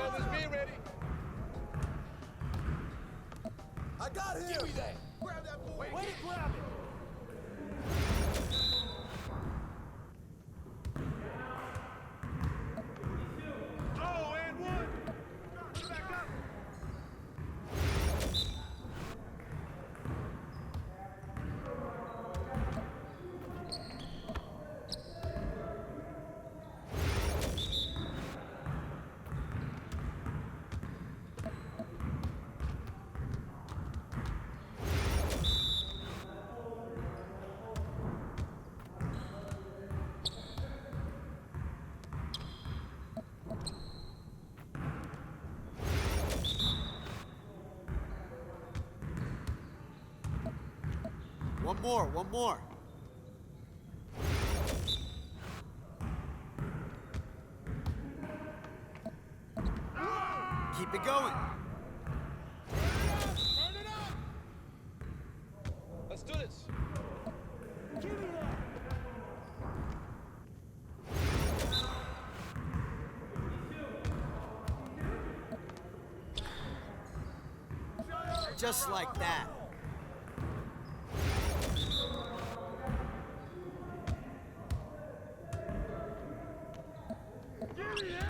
Brothers, be ready. I got him! Give me that. Grab that boy! Wait, grab it. Oh, and one. Back up. One more. Keep it going. Turn it up. Let's do this. Give me that. Just like that.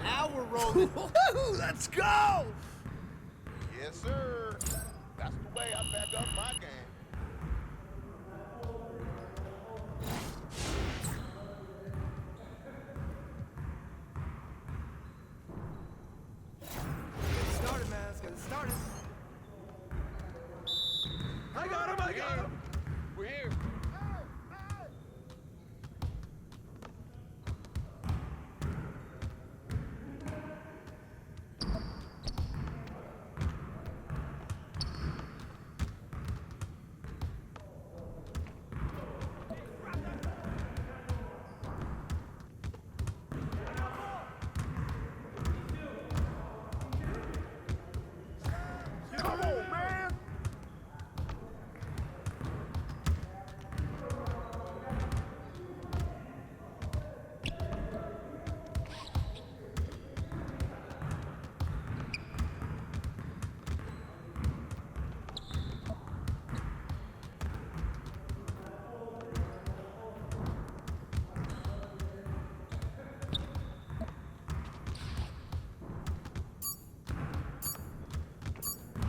Now we're rolling. Let's go! Yes, sir. That's the way I back up my game. Get it started, man. Let's get it started. I got him! We're here. Come on, man.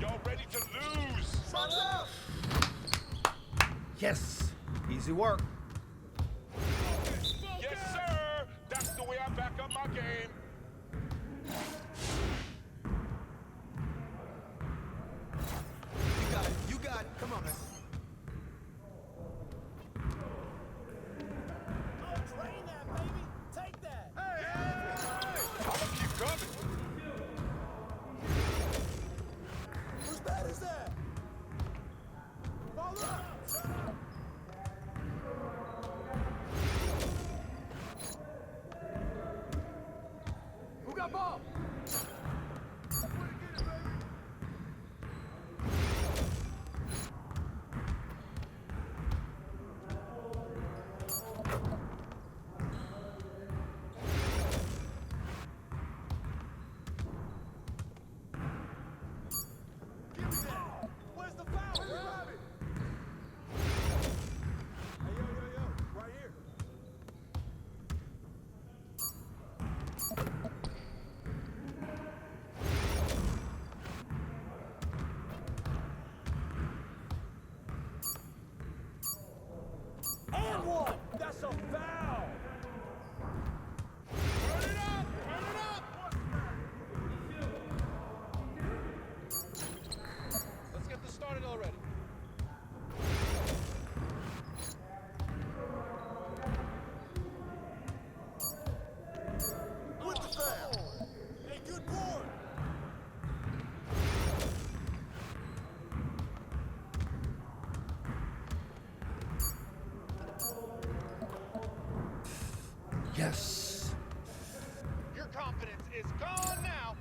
Y'all ready to lose? Shut up! Yes, easy work. Yes, sir. That's the way I back up my game. You got it. Come on, man. Drain that, baby. Take that. I'ma keep coming. Whose bat is that? Ball up! Who got ball? Give me that! Where's the foul? Grab it! Hey, yo, right here. And one. That's a foul. Turn it up. Turn it up. Let's get this started already. With the foul! Hey, good board! Yes. Your confidence is gone now.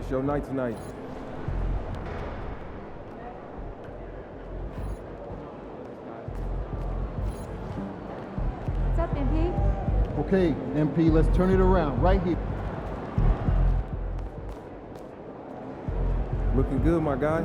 It's your night tonight. What's up, MP? Okay, MP, let's turn it around right here. Looking good, my guy.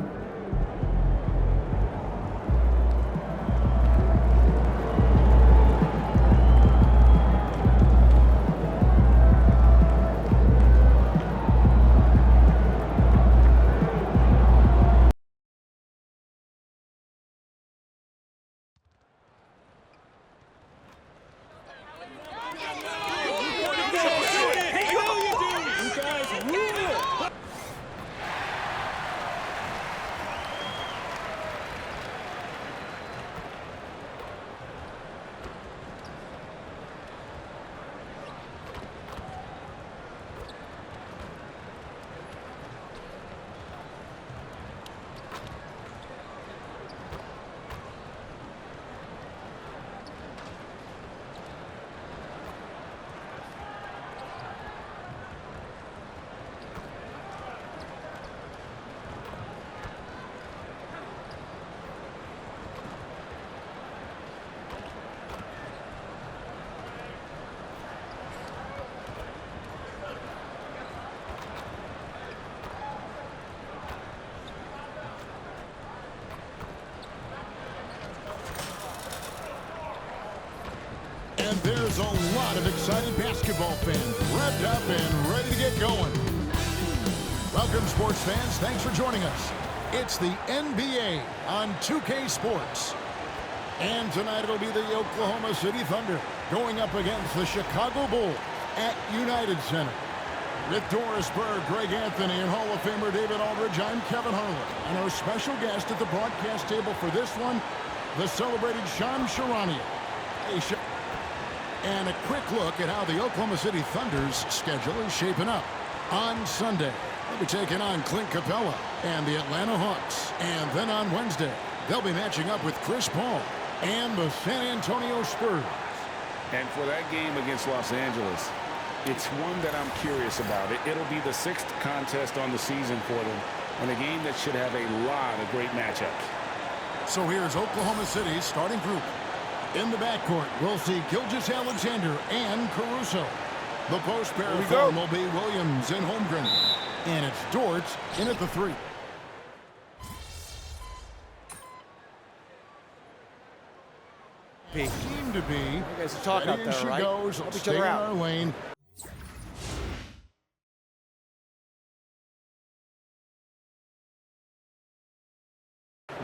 And there's a lot of excited basketball fans revved up and ready to get going. Welcome, sports fans. Thanks for joining us. It's the NBA on 2K Sports. And tonight it'll be the Oklahoma City Thunder going up against the Chicago Bulls at United Center. With Doris Berg, Greg Anthony, and Hall of Famer David Aldridge, I'm Kevin Harlan. And our special guest at the broadcast table for this one, the celebrated Sean Sharania. Hey, and a quick look at how the Oklahoma City Thunder's schedule is shaping up. On Sunday, they'll be taking on Clint Capella and the Atlanta Hawks. And then on Wednesday, they'll be matching up with Chris Paul and the San Antonio Spurs. And for that game against Los Angeles, it's one that I'm curious about. It'll be the 6th contest on the season for them, and a game that should have a lot of great matchups. So here's Oklahoma City's starting group. In the backcourt, we'll see Gilgeous-Alexander and Caruso. The post pair form will be Williams and Holmgren. And it's Dort in at the 3. Seem to be. You guys talk out there, she right? goes. Help each Stay other in out. our lane.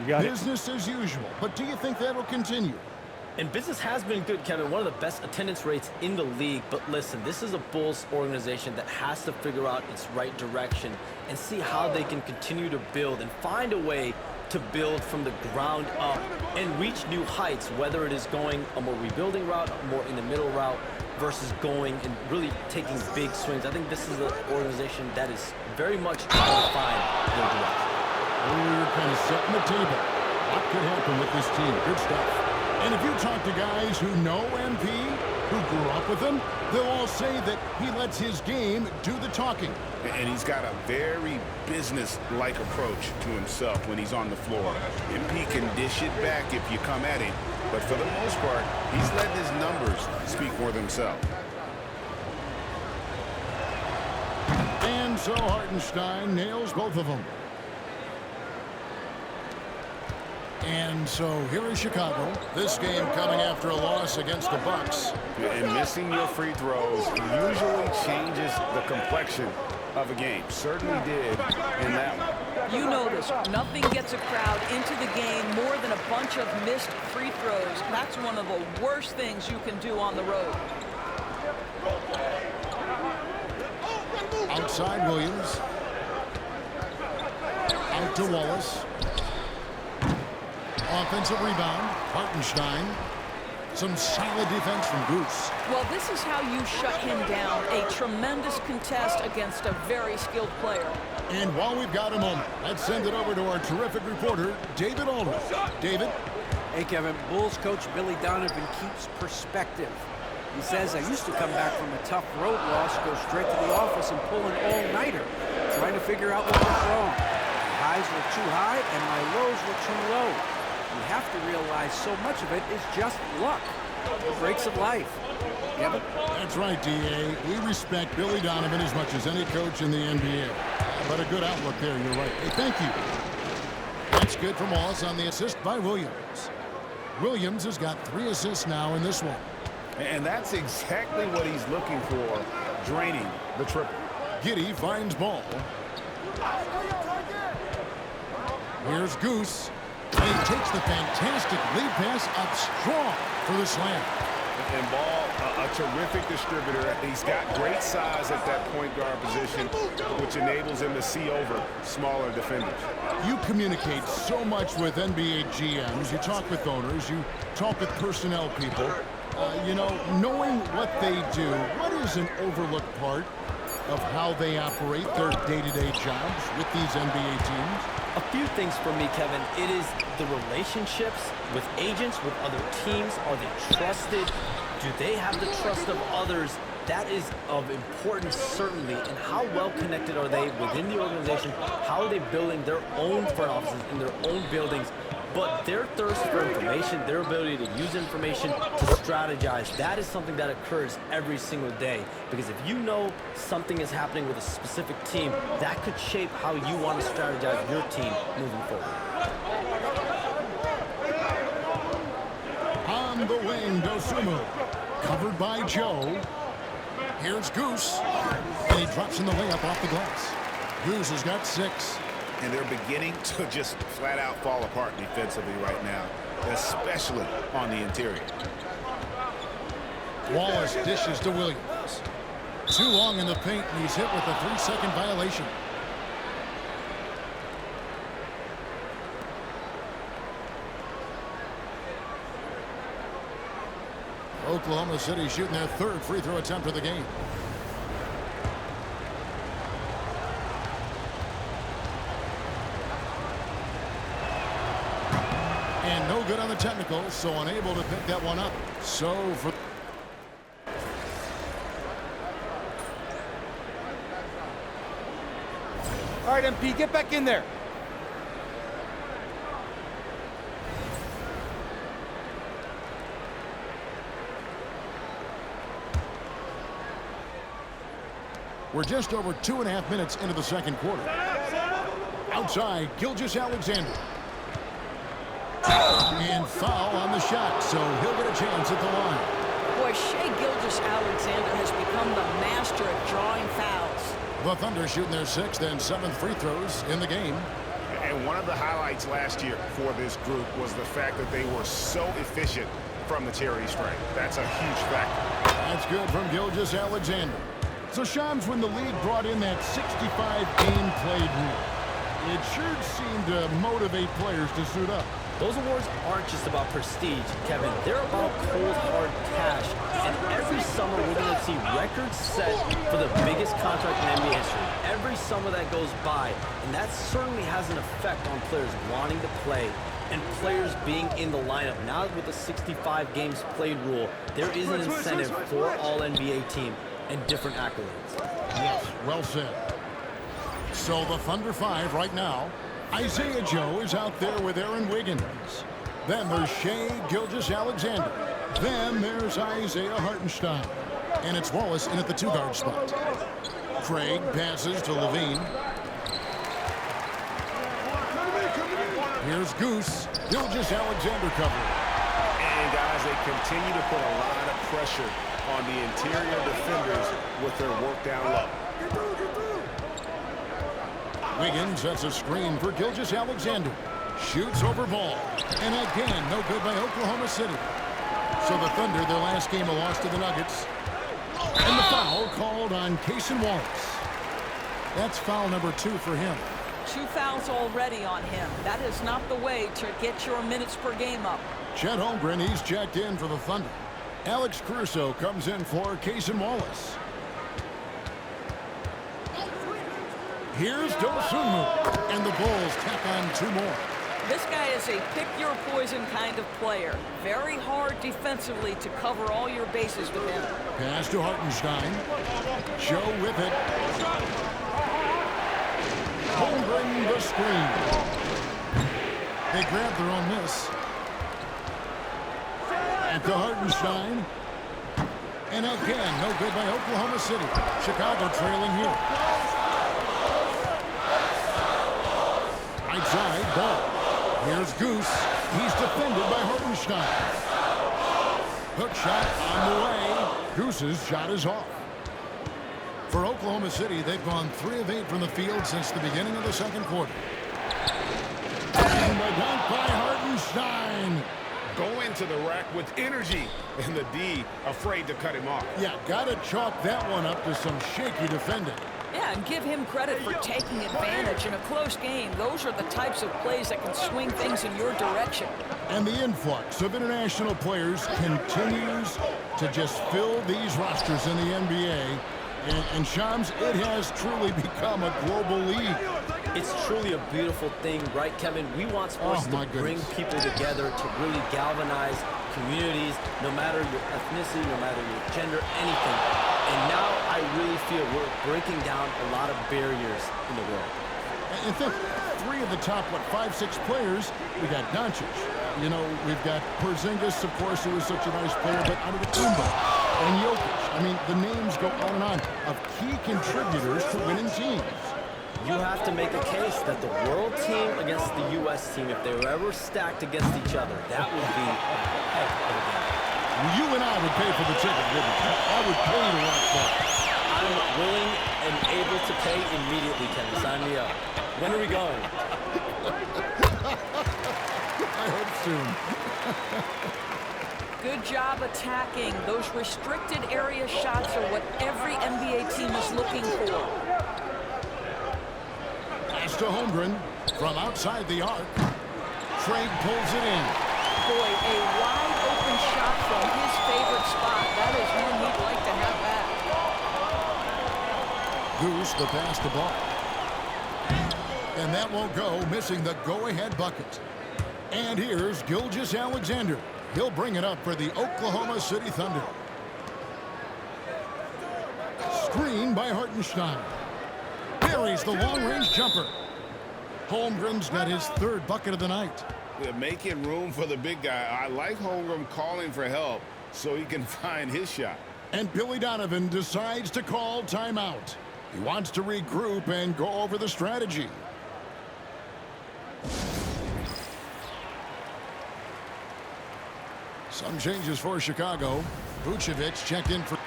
Business as usual, but do you think that'll continue? And business has been good, Kevin. One of the best attendance rates in the league. But listen, this is a Bulls organization that has to figure out its right direction and see how they can continue to build and find a way to build from the ground up and reach new heights, whether it is going a more rebuilding route, a more in the middle route, versus going and really taking big swings. I think this is an organization that is very much trying to find their direction. We're kind of setting the table. What could happen with this team? Good stuff. And if you talk to guys who know MP, who grew up with him, they'll all say that he lets his game do the talking. And he's got a very business-like approach to himself when he's on the floor. MP can dish it back if you come at him, but for the most part, he's letting his numbers speak for themselves. And so Hartenstein nails both of them. And so here is Chicago. This game coming after a loss against the Bucks. And missing your free throws usually changes the complexion of a game. Certainly did in that one. You know this. Nothing gets a crowd into the game more than a bunch of missed free throws. That's one of the worst things you can do on the road. Outside Williams. Out to Wallace. Offensive rebound, Hartenstein. Some solid defense from Goose. Well, this is how you shut him down. A tremendous contest against a very skilled player. And while we've got a moment, let's send it over to our terrific reporter, David Aldridge. David? Hey, Kevin. Bulls coach Billy Donovan keeps perspective. He says, I used to come back from a tough road loss, go straight to the office and pull an all-nighter. trying to figure out what went wrong. My highs were too high and my lows were too low. You have to realize so much of it is just luck. The breaks of life. Kevin? That's right, D.A. We respect Billy Donovan as much as any coach in the NBA. But a good outlook there, you're right. Hey, thank you. That's good from Wallace on the assist by Williams. Williams has got 3 assists now in this one. And that's exactly what he's looking for, draining the triple. Giddey finds ball. Here's Goose. And he takes the fantastic lead pass up strong for the slam. And Ball, a terrific distributor. He's got great size at that point guard position, which enables him to see over smaller defenders. You communicate so much with NBA GMs. You talk with owners. You talk with personnel people. You know, knowing what they do, what is an overlooked part of how they operate their day-to-day jobs with these NBA teams? A few things for me, Kevin. It is the relationships with agents, with other teams. Are they trusted? Do they have the trust of others? That is of importance, certainly. And how well connected are they within the organization? How are they building their own front offices in their own buildings? But their thirst for information, their ability to use information to strategize, that is something that occurs every single day. Because if you know something is happening with a specific team, that could shape how you want to strategize your team moving forward. On the wing, Dosunmu. Covered by Joe. Here's Goose. And he drops in the layup off the glass. Goose has got 6. And they're beginning to just flat out fall apart defensively right now, especially on the interior. Wallace dishes to Williams. Too long in the paint, and he's hit with a 3-second violation. Oklahoma City shooting their 3rd free throw attempt of the game. And no good on the technical, so unable to pick that one up. So for... All right, MP, get back in there. We're just over 2.5 minutes into the second quarter. Outside, Gilgeous-Alexander. And foul on the shot, so he'll get a chance at the line. Boy, Shai Gilgeous-Alexander has become the master at drawing fouls. The Thunder shooting their 6th and 7th free throws in the game. And one of the highlights last year for this group was the fact that they were so efficient from the charity stripe. That's a huge factor. That's good from Gilgeous-Alexander. So, Shams, when the league brought in that 65-game played rule, it sure seemed to motivate players to suit up. Those awards aren't just about prestige, Kevin. They're about cold, hard cash. And every summer, we're going to see records set for the biggest contract in NBA history. Every summer that goes by. And that certainly has an effect on players wanting to play and players being in the lineup. Now with the 65 games played rule, there is an incentive for all NBA team and different accolades. Yes, well said. So the Thunder 5 right now. Isaiah Joe is out there with Aaron Wiggins. Then there's Shai Gilgeous-Alexander. Then there's Isaiah Hartenstein. And it's Wallace in at the 2-guard spot. Craig passes to Levine. Here's Goose. Gilgeous-Alexander covering. And guys, they continue to put a lot of pressure on the interior defenders with their work down low. Wiggins sets a screen for Gilgeous-Alexander. Shoots over ball. And again, no good by Oklahoma City. So the Thunder, their last game, a loss to the Nuggets. And the foul called on Cason Wallace. That's foul number 2 for him. 2 fouls already on him. That is not the way to get your minutes per game up. Chet Holmgren, he's checked in for the Thunder. Alex Caruso comes in for Cason Wallace. Here's Dosunmu, and the Bulls tack on 2 more. This guy is a pick-your-poison kind of player. Very hard defensively to cover all your bases with him. Pass to Hartenstein. Joe with it. Holmgren the screen. They grab their own miss. Back to Hartenstein. And again, no good by Oklahoma City. Chicago trailing here. Right side, ball. Here's Goose. He's defended by Hartenstein. Hook shot on the way. Goose's shot is off. For Oklahoma City, they've gone 3 of 8 from the field since the beginning of the second quarter. And the dunk by Hartenstein. Going to the rack with energy, and the D afraid to cut him off. Yeah, got to chalk that one up to some shaky defending. Yeah, and give him credit for taking advantage in a close game. Those are the types of plays that can swing things in your direction. And the influx of international players continues to just fill these rosters in the NBA. And Shams, it has truly become a global league. It's truly a beautiful thing, right, Kevin? We want sports to bring people together, to really galvanize communities, no matter your ethnicity, no matter your gender, anything. And now I really feel we're breaking down a lot of barriers in the world. And think, 3 of the top, 5, 6 players, we got Doncic. You know, we've got Porzingis, of course, who is such a nice player, but Antetokounmpo and Jokic. I mean, the names go on of key contributors to winning teams. You have to make a case that the world team against the U.S. team, if they were ever stacked against each other, that would be a heck of a game. You and I would pay for the ticket, wouldn't we? I would pay to watch that. I'm willing and able to pay immediately, Kevin. Sign me up. When are we going? I hope soon. Good job attacking. Those restricted area shots are what every NBA team is looking for. Pass to Holmgren from outside the arc. Trade pulls it in. Boy, a wide open shot from his favorite spot. That is one he'd like to have back. Goose the pass to ball. And that won't go, missing the go-ahead bucket. And here's Gilgeous-Alexander. He'll bring it up for the Oklahoma City Thunder. Screen by Hartenstein. Buries the long-range jumper. Holmgren's got his 3rd bucket of the night. They're making room for the big guy. I like Holmgren calling for help so he can find his shot. And Billy Donovan decides to call timeout. He wants to regroup and go over the strategy. Some changes for Chicago. Vucevic checked in for...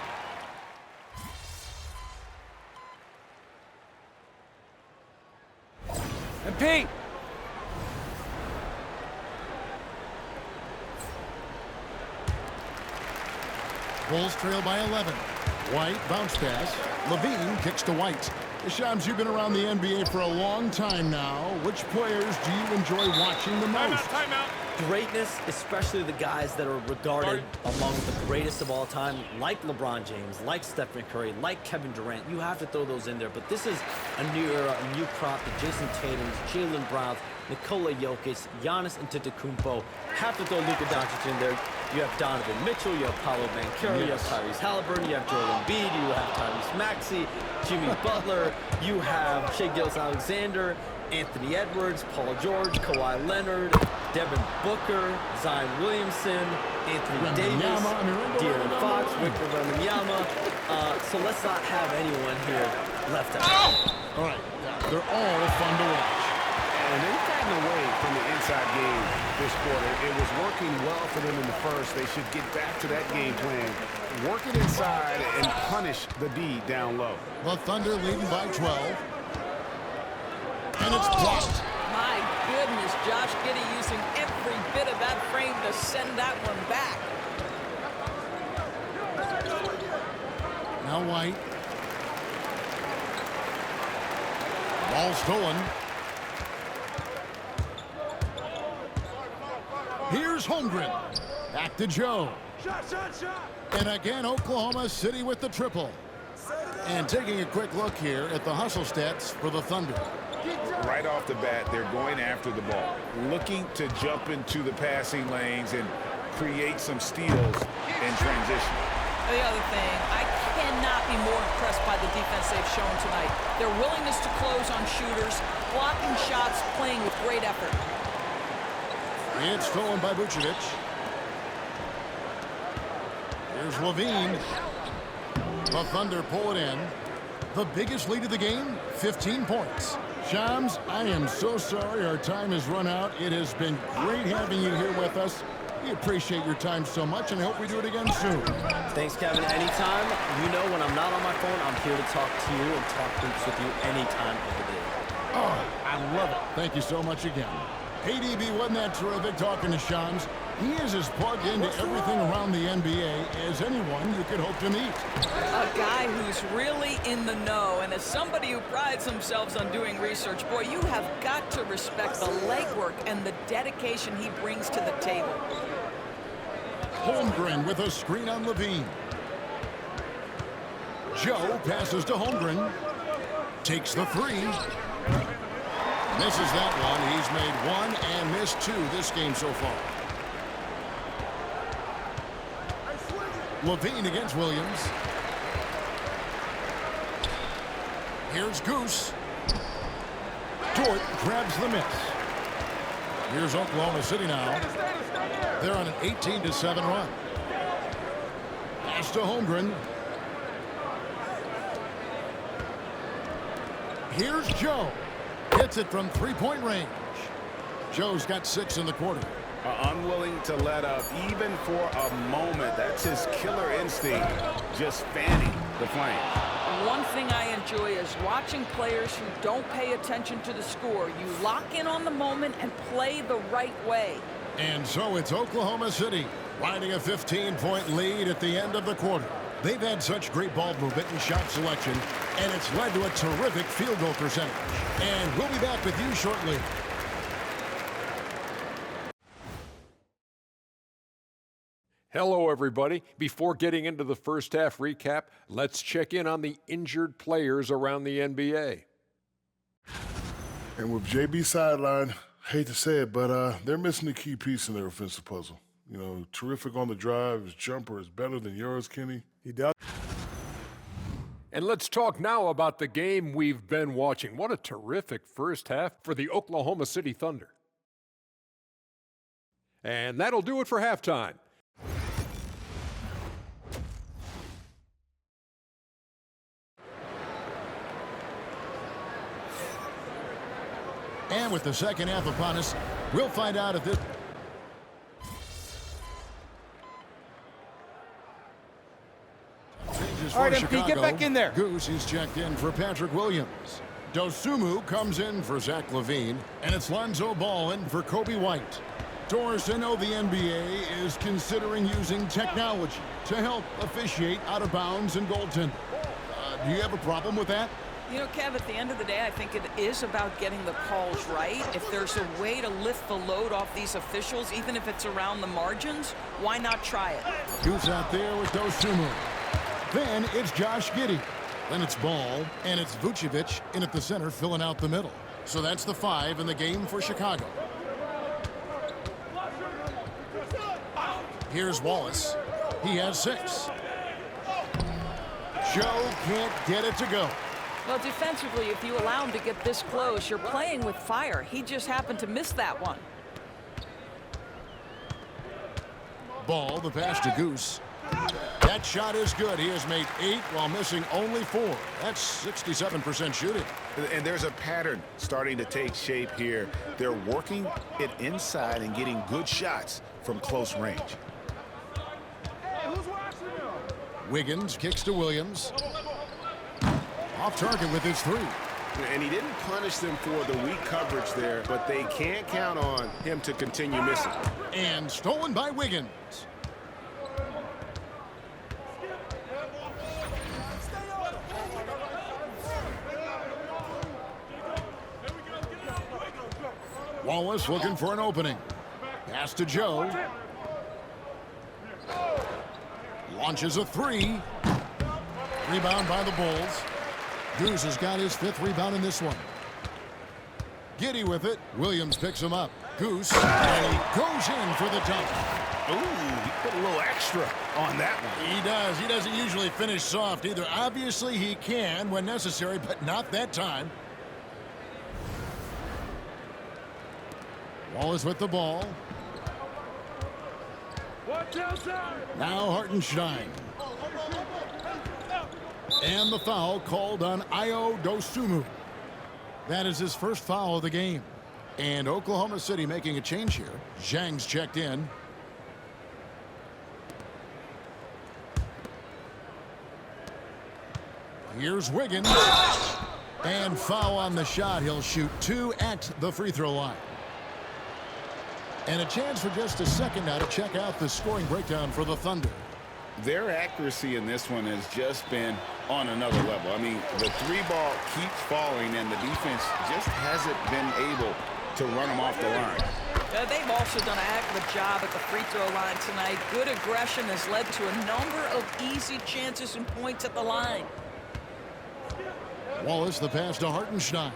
And Pete! Bulls trail by 11. White bounce pass. Levine kicks to White. Shams, you've been around the NBA for a long time now. Which players do you enjoy watching the most? Timeout. Greatness, especially the guys that are regarded among the greatest of all time, like LeBron James, like Stephen Curry, like Kevin Durant. You have to throw those in there. But this is a new era, a new crop. The Jason Tatums, Jalen Browns, Nikola Jokic, Giannis Antetokounmpo. Have to throw Luka Doncic in there. You have Donovan Mitchell, you have Paolo Banchero, you have Tyrese Halliburton, you have Joel Embiid, you have Tyrese Maxey, Jimmy Butler, you have Shai Gilgeous-Alexander, Anthony Edwards, Paul George, Kawhi Leonard, Devin Booker, Zion Williamson, Anthony Davis, De'Aaron Fox, Victor Wembanyama. So let's not have anyone here left out. All right, they're all fun to watch. And they've gotten away from the inside game this quarter. It was working well for them in the first. They should get back to that game plan. Work it inside and punish the D down low. The Thunder leading by 12. And it's blocked. My goodness, Josh Giddey using every bit of that frame to send that one back. Now White. Ball stolen. Here's Holmgren. Back to Joe. Shot, shot, shot. And again, Oklahoma City with the triple. And taking a quick look here at the hustle stats for the Thunder. Right off the bat, they're going after the ball, looking to jump into the passing lanes and create some steals in transition. The other thing, I cannot be more impressed by the defense they've shown tonight. Their willingness to close on shooters, blocking shots, playing with great effort. It's stolen by Vucevic. Here's Levine. The Thunder pull it in. The biggest lead of the game, 15 points. Shams, I am so sorry our time has run out. It has been great having you here with us. We appreciate your time so much, and I hope we do it again soon. Thanks, Kevin. Anytime. You know when I'm not on my phone, I'm here to talk to you and talk hoops with you anytime of the day. Oh, I love it. Thank you so much again. Hey, DB, wasn't that terrific talking to Shams? He is as plugged into everything around the NBA as anyone you could hope to meet. A guy who's really in the know, and as somebody who prides themselves on doing research, boy, you have got to respect the legwork and the dedication he brings to the table. Holmgren with a screen on Levine. Joe passes to Holmgren. Takes the three. Misses that one. He's made one and missed two this game so far. Levine against Williams. Here's Goose. Dort grabs the miss. Here's Oklahoma City now. They're on an 18-7 run. Pass to Holmgren. Here's Joe. Hits it from three-point range. Joe's got 6 in the quarter. Unwilling to let up even for a moment. That's his killer instinct, just fanning the flame. One thing I enjoy is watching players who don't pay attention to the score. You lock in on the moment and play the right way. And so it's Oklahoma City riding a 15-point lead at the end of the quarter. They've had such great ball movement and shot selection, and it's led to a terrific field goal percentage. And we'll be back with you shortly. Hello, everybody. Before getting into the first half recap, let's check in on the injured players around the NBA. And with JB sideline, hate to say it, but they're missing a key piece in their offensive puzzle. You know, terrific on the drive. His jumper is better than yours, Kenny. He does. And let's talk now about the game we've been watching. What a terrific first half for the Oklahoma City Thunder. And that'll do it for halftime. And with the second half upon us, we'll find out if this... All right, MP, Chicago. get back in there. Goose is checked in for Patrick Williams. Dosumu comes in for Zach LaVine, and it's Lonzo Ball in for Kobe White. Doris, I know the NBA is considering using technology to help officiate out of bounds and goaltending. Do you have a problem with that? You know, Kev, at the end of the day, I think it is about getting the calls right. If there's a way to lift the load off these officials, even if it's around the margins, why not try it? Goose out there with Dosumu. Then it's Josh Giddey. Then it's Ball, and it's Vucevic in at the center filling out the middle. So that's the 5 in the game for Chicago. Here's Wallace. He has 6. Joe can't get it to go. Well, defensively, if you allow him to get this close, you're playing with fire. He just happened to miss that one. Ball, the pass to Goose. That shot is good. He has made 8 while missing only 4. That's 67% shooting. And there's a pattern starting to take shape here. They're working it inside and getting good shots from close range. Wiggins kicks to Williams. Off target with his 3. And he didn't punish them for the weak coverage there, but they can't count on him to continue missing. And stolen by Wiggins. Wallace looking for an opening. Pass to Joe. Launches a 3. Rebound by the Bulls. Goose has got his 5th rebound in this one. Giddey with it. Williams picks him up. Goose, and he goes in for the dunk. Ooh, he put a little extra on that one. He does. He doesn't usually finish soft either. Obviously, he can when necessary, but not that time. Wallace with the ball. Now Hartenstein. And the foul called on Ayo Dosunmu. That is his first foul of the game. And Oklahoma City making a change here. Zhang's checked in. Here's Wiggins. And foul on the shot. He'll shoot 2 at the free throw line. And a chance for just a second now to check out the scoring breakdown for the Thunder. Their accuracy in this one has just been on another level. I mean, the 3-ball keeps falling, and the defense just hasn't been able to run them off the line. They've also done a heck of a job at the free throw line tonight. Good aggression has led to a number of easy chances and points at the line. Wallace, the pass to Hartenstein.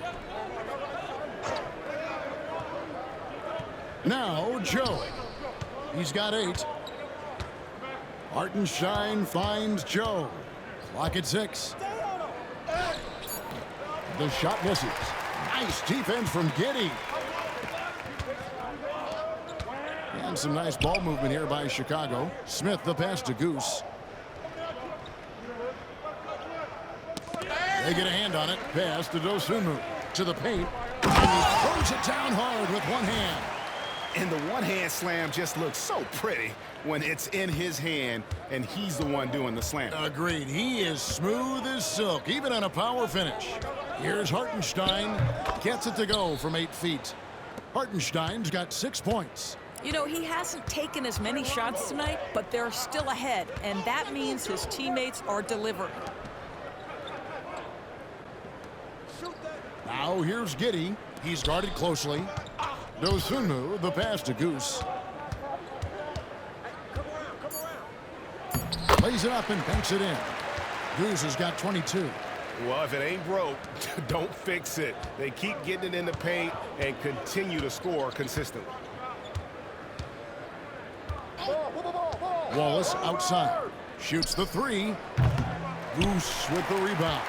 Now Joe. He's got 8. Hartenstein finds Joe. Clock at 6. The shot misses. Nice defense from Giddey. And some nice ball movement here by Chicago. Smith the pass to Goose. They get a hand on it. Pass to Dosunmu. To the paint. And he throws it down hard with one hand. And the one-hand slam just looks so pretty when it's in his hand and he's the one doing the slam. Agreed. He is smooth as silk, even on a power finish. Here's Hartenstein. Gets it to go from 8 feet. Hartenstein's got 6 points. You know, he hasn't taken as many shots tonight, but they're still ahead, and that means his teammates are delivering. Now here's Giddey. He's guarded closely. Dosunmu, the pass to Goose. Lays it up and banks it in. Goose has got 22. Well, if it ain't broke, don't fix it. They keep getting it in the paint and continue to score consistently. Wallace outside. Shoots the 3. Goose with the rebound.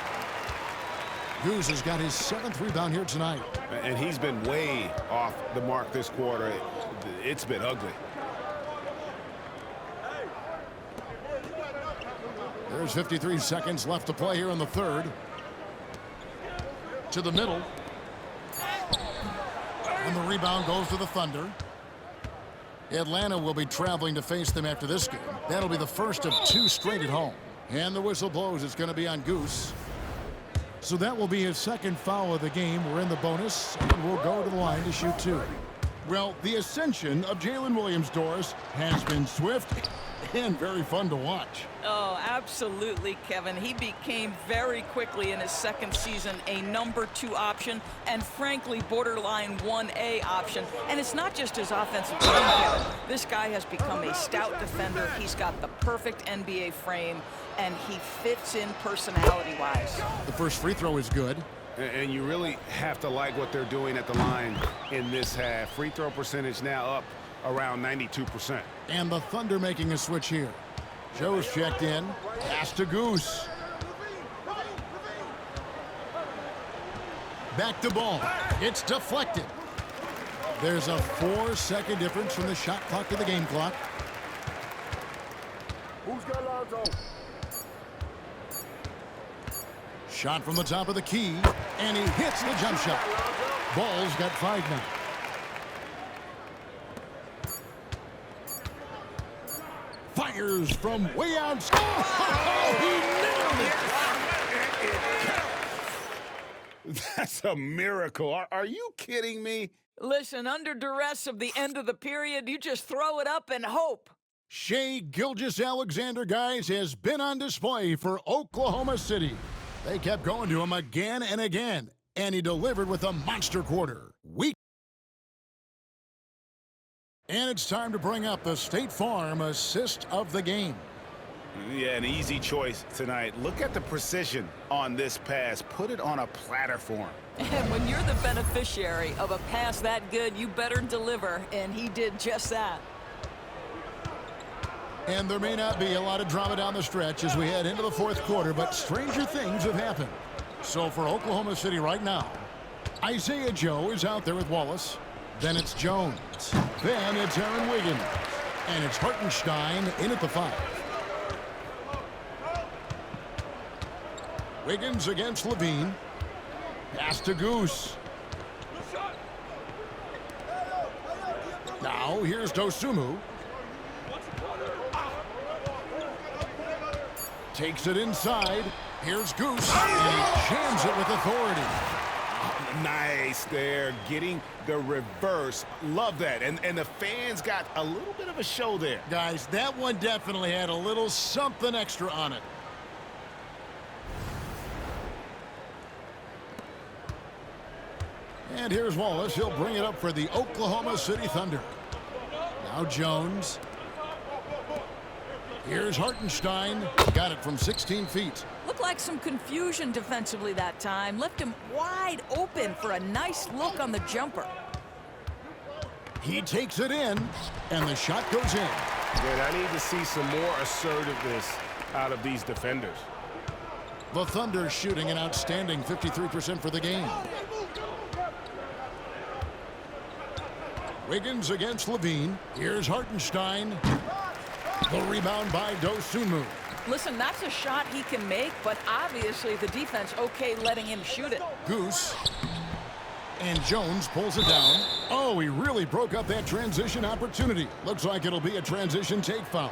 Goose has got his 7th rebound here tonight. And he's been way off the mark this quarter. It's been ugly. There's 53 seconds left to play here in the 3rd. To the middle. And the rebound goes to the Thunder. Atlanta will be traveling to face them after this game. That'll be the first of 2 straight at home. And the whistle blows. It's going to be on Goose. So that will be his 2nd foul of the game. We're in the bonus, and we'll go to the line to shoot 2. Well, the ascension of Jalen Williams, Doris, has been swift and very fun to watch. Oh, absolutely, Kevin. He became very quickly in his 2nd season a number 2 option and, frankly, borderline 1A option. And it's not just his offensive game, Kevin. This guy has become a stout defender. He's got the perfect NBA frame, and he fits in personality-wise. The first free throw is good. And you really have to like what they're doing at the line in this half. Free throw percentage now up around 92%. And the Thunder making a switch here. Joe's checked in. Pass to Goose. Back to ball. It's deflected. There's a 4-second difference from the shot clock to the game clock. Who's got Lonzo? Shot from the top of the key, and he hits the jump shot. Ball's got 5 now. Fires from way outside. Oh, he nailed it. That's a miracle. Are you kidding me? Listen, under duress of the end of the period, you just throw it up and hope. Shai Gilgeous-Alexander, guys, has been on display for Oklahoma City. They kept going to him again and again, and he delivered with a monster quarter. And it's time to bring up the State Farm assist of the game. Yeah, an easy choice tonight. Look at the precision on this pass. Put it on a platter for him. And when you're the beneficiary of a pass that good, you better deliver, and he did just that. And there may not be a lot of drama down the stretch as we head into the 4th quarter, but stranger things have happened. So for Oklahoma City right now, Isaiah Joe is out there with Wallace. Then it's Jones. Then it's Aaron Wiggins. And it's Hartenstein in at the 5. Wiggins against Levine. Pass to Goose. Now here's Dosunmu. Takes it inside. Here's Goose. And he jams it with authority. Nice there, getting the reverse. Love that. And the fans got a little bit of a show there. Guys, that one definitely had a little something extra on it. And here's Wallace. He'll bring it up for the Oklahoma City Thunder. Now Jones. Here's Hartenstein. Got it from 16 feet. Looked like some confusion defensively that time. Left him wide open for a nice look on the jumper. He takes it in, and the shot goes in. Man, I need to see some more assertiveness out of these defenders. The Thunder shooting an outstanding 53% for the game. Wiggins against Levine. Here's Hartenstein. The rebound by Dosunmu. Listen, that's a shot he can make, but obviously the defense okay letting him shoot it. Goose. And Jones pulls it down. Oh, he really broke up that transition opportunity. Looks like it'll be a transition take foul.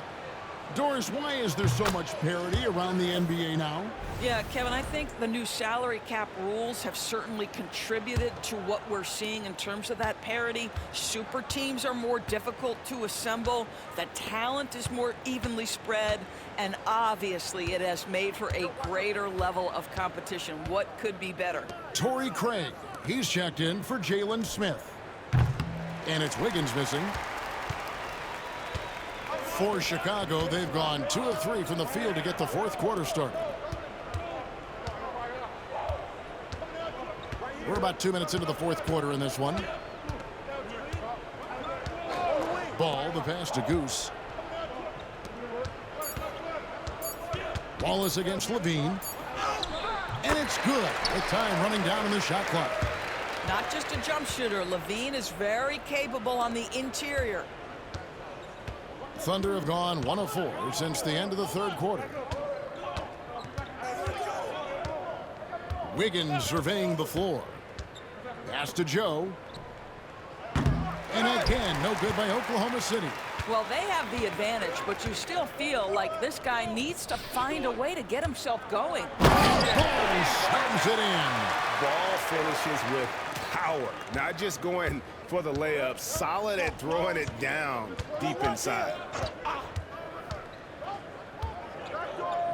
Doris, why is there so much parity around the NBA now? Yeah, Kevin, I think the new salary cap rules have certainly contributed to what we're seeing in terms of that parity. Super teams are more difficult to assemble. The talent is more evenly spread. And obviously, it has made for a greater level of competition. What could be better? Torrey Craig. He's checked in for Jalen Smith. And it's Wiggins missing. For Chicago, they've gone 2 of 3 from the field to get the fourth quarter started. We're about 2 minutes into the fourth quarter in this one. Ball, the pass to Goose. Wallace against Levine. And it's good. With time running down in the shot clock. Not just a jump shooter. Levine is very capable on the interior. Thunder have gone 1 of 4 since the end of the third quarter. Wiggins surveying the floor. Pass to Joe. And again, no good by Oklahoma City. Well, they have the advantage, but you still feel like this guy needs to find a way to get himself going. Ball slams it in. Ball finishes with power, not just going for the layup, solid at throwing it down deep inside.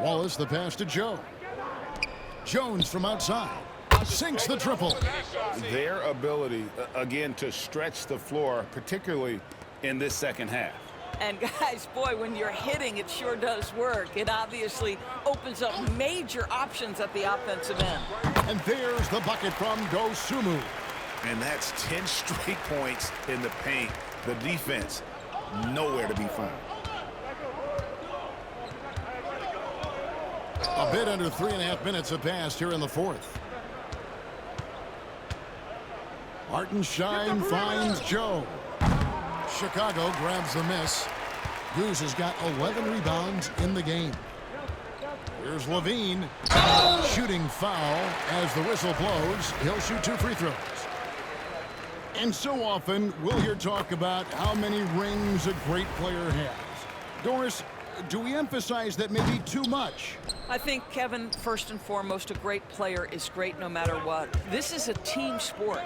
Wallace, the pass to Joe. Jones from outside. Sinks the triple. Their ability, again, to stretch the floor, particularly in this second half. And guys, boy, when you're hitting, it sure does work. It obviously opens up major options at the offensive end. And there's the bucket from Dosunmu. And that's 10 straight points in the paint. The defense, nowhere to be found. A bit under 3.5 minutes have passed here in the fourth. Hartenstein finds Joe. Chicago grabs the miss. Goose has got 11 rebounds in the game. Here's Levine. Shooting foul as the whistle blows. He'll shoot 2 free throws. And so often we'll hear talk about how many rings a great player has. Doris, do we emphasize that maybe too much? I think, Kevin, first and foremost, a great player is great no matter what. This is a team sport.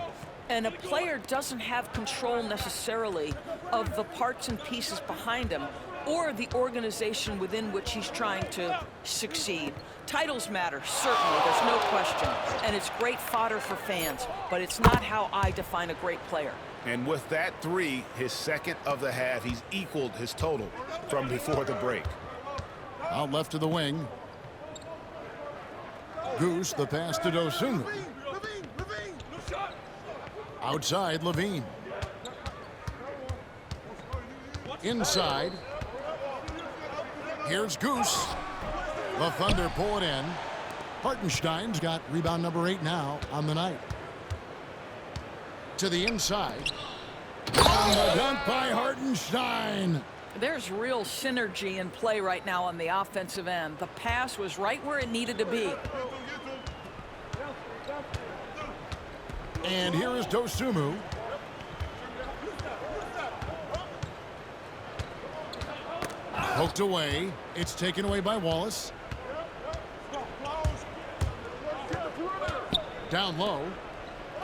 And a player doesn't have control necessarily of the parts and pieces behind him or the organization within which he's trying to succeed. Titles matter, certainly, there's no question. And it's great fodder for fans, but it's not how I define a great player. And with that 3, his second of the half, he's equaled his total from before the break. Out left to the wing. Goose, the pass to Dosunmu. Outside, Levine. Inside. Here's Goose. The Thunder pull it in. Hartenstein's got rebound number 8 now on the night. To the inside. And the dunk by Hartenstein. There's real synergy in play right now on the offensive end. The pass was right where it needed to be. And here is Dosunmu. Poked away. It's taken away by Wallace. Down low.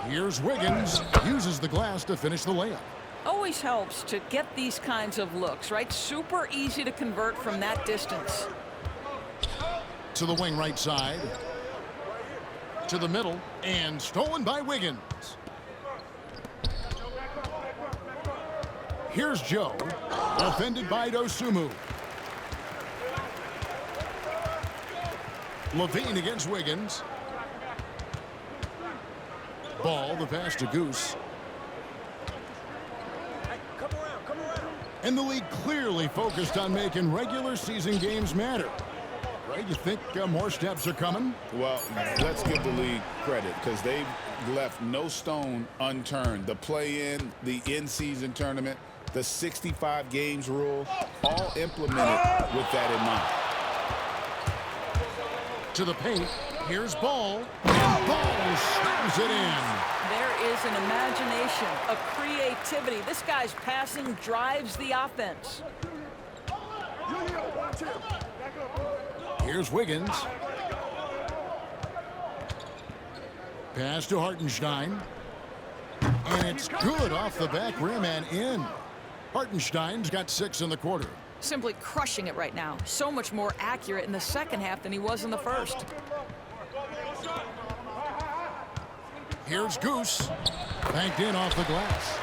Here's Wiggins. Uses the glass to finish the layup. Always helps to get these kinds of looks, right? Super easy to convert from that distance. To the wing right side. To the middle. And stolen by Wiggins. Here's Joe. Defended by Dosunmu. Levine against Wiggins. Ball, the pass to Goose. And the league clearly focused on making regular season games matter. Right? You think more steps are coming? Well, let's give the league credit because they've left no stone unturned. The play-in, the in-season tournament, the 65 games rule, all implemented with that in mind. To the paint. Here's Ball. And Ball slams it in. There is an imagination, a creativity. This guy's passing drives the offense. Here's Wiggins. Pass to Hartenstein. And it's good off the back rim and in. Hartenstein's got 6 in the quarter. Simply crushing it right now. So much more accurate in the second half than he was in the first. Here's Goose. Banked in off the glass.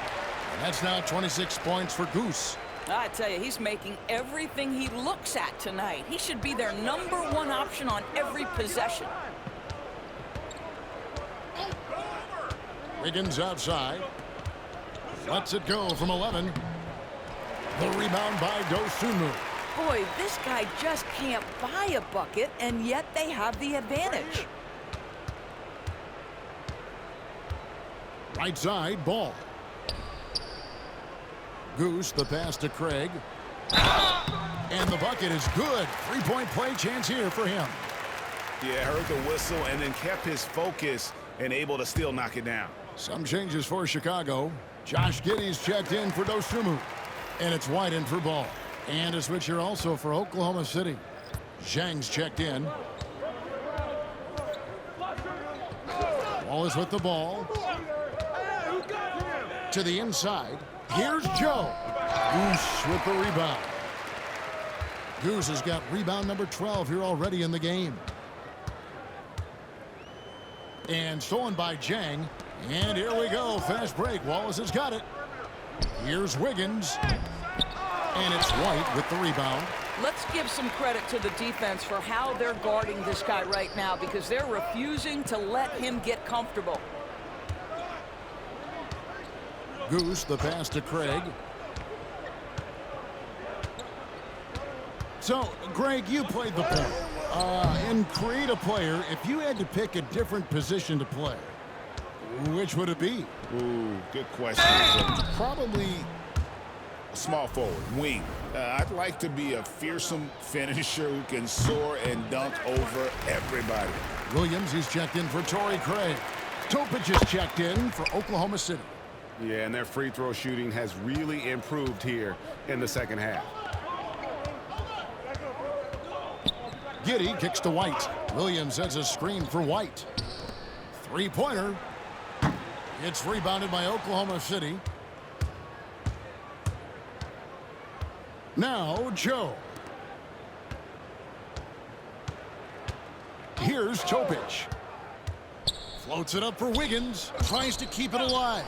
And that's now 26 points for Goose. I tell you, he's making everything he looks at tonight. He should be their #1 option on every possession. Wiggins outside. Lets it go from 11. The rebound by Dosunmu. Boy, this guy just can't buy a bucket, and yet they have the advantage. Right side, Ball. Goose, the pass to Craig. And the bucket is good. 3-point play chance here for him. Yeah, heard the whistle and then kept his focus and able to still knock it down. Some changes for Chicago. Josh Giddey's checked in for Dosunmu. And it's White in for Ball. And a switch here also for Oklahoma City. Zhang's checked in. Wallace with the ball. To the inside. Here's Joe. Goose with the rebound. Goose has got rebound number 12 here already in the game. And stolen by Zhang. And here we go. Fast break. Wallace has got it. Here's Wiggins. And it's White with the rebound. Let's give some credit to the defense for how they're guarding this guy right now because they're refusing to let him get comfortable. Goose, the pass to Craig. So, Greg, you played the point. In Create a Player, if you had to pick a different position to play, which would it be? Ooh, good question. So, probably small forward, wing. I'd like to be a fearsome finisher who can soar and dunk over everybody. Williams, he's checked in for Torrey Craig. Topic is checked in for Oklahoma City. Yeah, and their free throw shooting has really improved here in the second half. Giddey kicks to White. Williams sets a screen for White. Three-pointer. It's rebounded by Oklahoma City. Now, Joe. Here's Topic. Floats it up for Wiggins. Tries to keep it alive.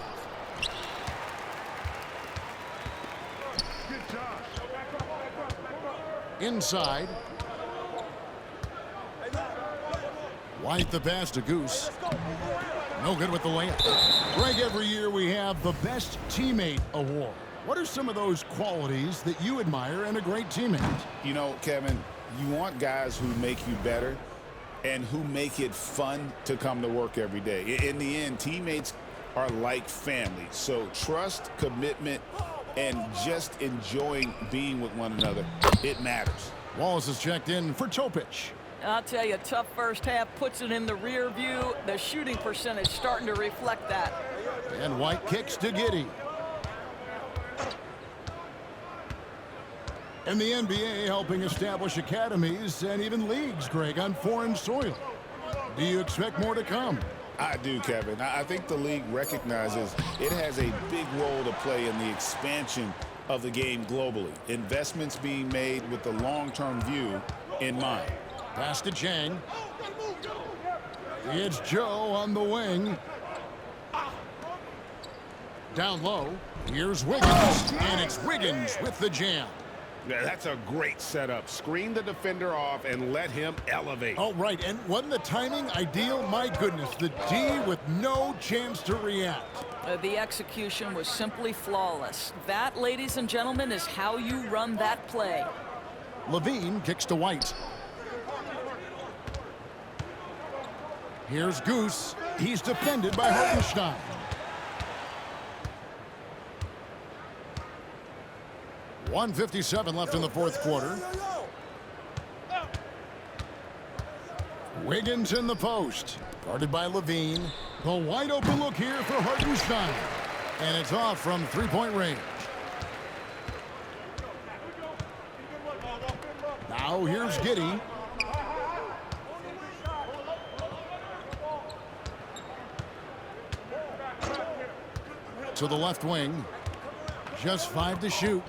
Inside. White the pass to Goose. No good with the layup. Greg, every year we have the Best Teammate Award. What are some of those qualities that you admire in a great teammate? You know, Kevin, you want guys who make you better and who make it fun to come to work every day. In the end, teammates are like family. So trust, commitment, and just enjoying being with one another, it matters. Wallace is checked in for Topic. I'll tell you, tough first half puts it in the rear view. The shooting percentage starting to reflect that. And White kicks to Giddey. And the NBA helping establish academies and even leagues, Greg, on foreign soil. Do you expect more to come? I do, Kevin. I think the league recognizes it has a big role to play in the expansion of the game globally. Investments being made with the long-term view in mind. Pass to Chang. It's Joe on the wing. Down low. Here's Wiggins. And it's Wiggins with the jam. Yeah, that's a great setup. Screen the defender off and let him elevate. Oh, right. And wasn't the timing ideal? My goodness, the D with no chance to react. The execution was simply flawless. That, ladies and gentlemen, is how you run that play. Levine kicks to White. Here's Goose. He's defended by Hartenstein. .157 left in the fourth quarter. Wiggins in the post. Guarded by Levine. The wide open look here for Hartenstein. And it's off from three-point range. Now here's Giddey. To the left wing. Just 5 to shoot.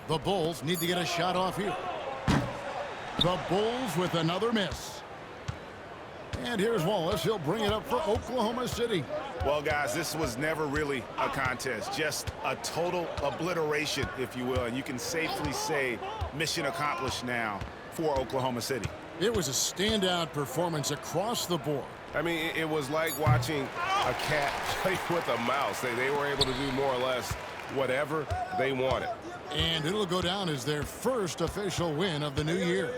The Bulls need to get a shot off here. The Bulls with another miss. And here's Wallace. He'll bring it up for Oklahoma City. Well, guys, this was never really a contest. Just a total obliteration, if you will. And you can safely say mission accomplished now for Oklahoma City. It was a standout performance across the board. I mean, it was like watching a cat play with a mouse. They were able to do more or less whatever they wanted. And it'll go down as their first official win of the new year.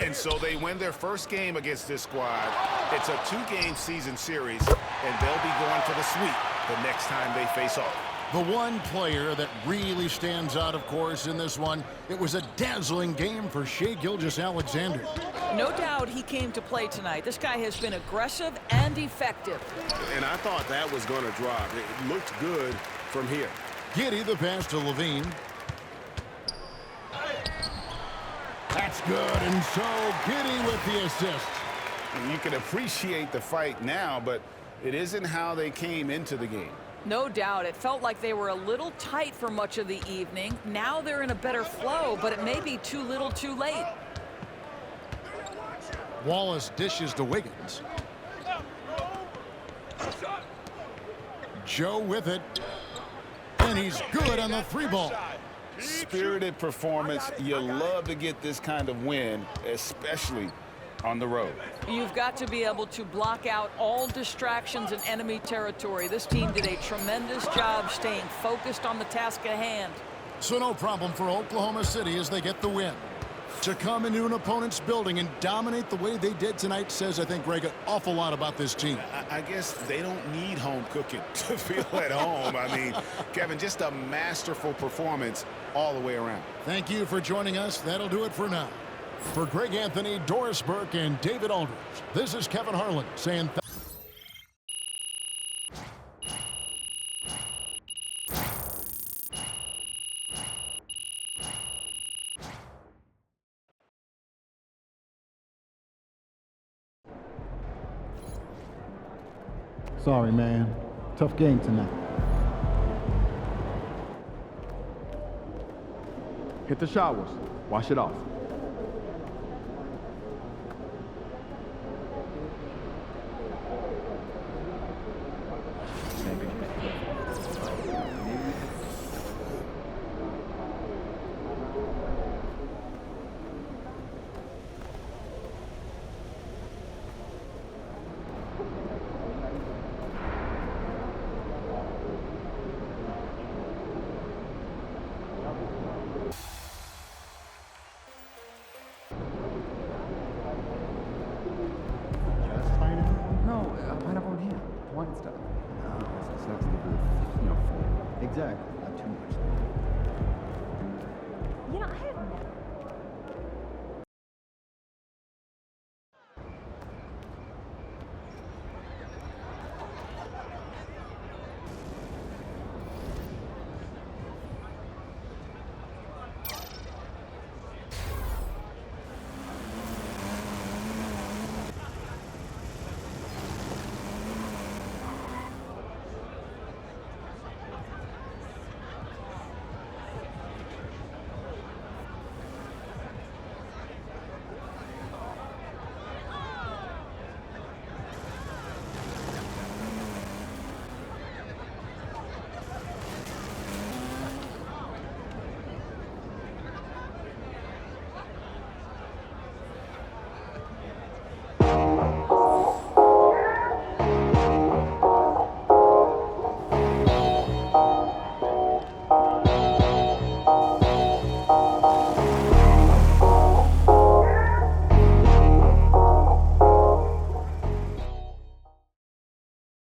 And so they win their first game against this squad. It's a 2-game season series, and they'll be going for the sweep the next time they face off. The one player that really stands out, of course, in this one, it was a dazzling game for Shai Gilgeous-Alexander. No doubt he came to play tonight. This guy has been aggressive and effective. And I thought that was going to drop. It looked good from here. Giddey the pass to Levine. That's good, and so Giddey with the assist. You can appreciate the fight now, but it isn't how they came into the game. No doubt. It felt like they were a little tight for much of the evening. Now they're in a better flow, but it may be too little too late. Wallace dishes to Wiggins. Joe with it. And he's good on the 3-ball. Spirited performance. You love to get this kind of win, especially on the road. You've got to be able to block out all distractions in enemy territory. This team did a tremendous job staying focused on the task at hand. So no problem for Oklahoma City as they get the win. To come into an opponent's building and dominate the way they did tonight says, I think, Greg, an awful lot about this team. I guess they don't need home cooking to feel at home. I mean, Kevin, just a masterful performance all the way around. Thank you for joining us. That'll do it for now. For Greg Anthony, Doris Burke, and David Aldridge, this is Kevin Harlan saying Sorry, man. Tough game tonight. Hit the showers. Wash it off. Exactly, not too much. You know, I have never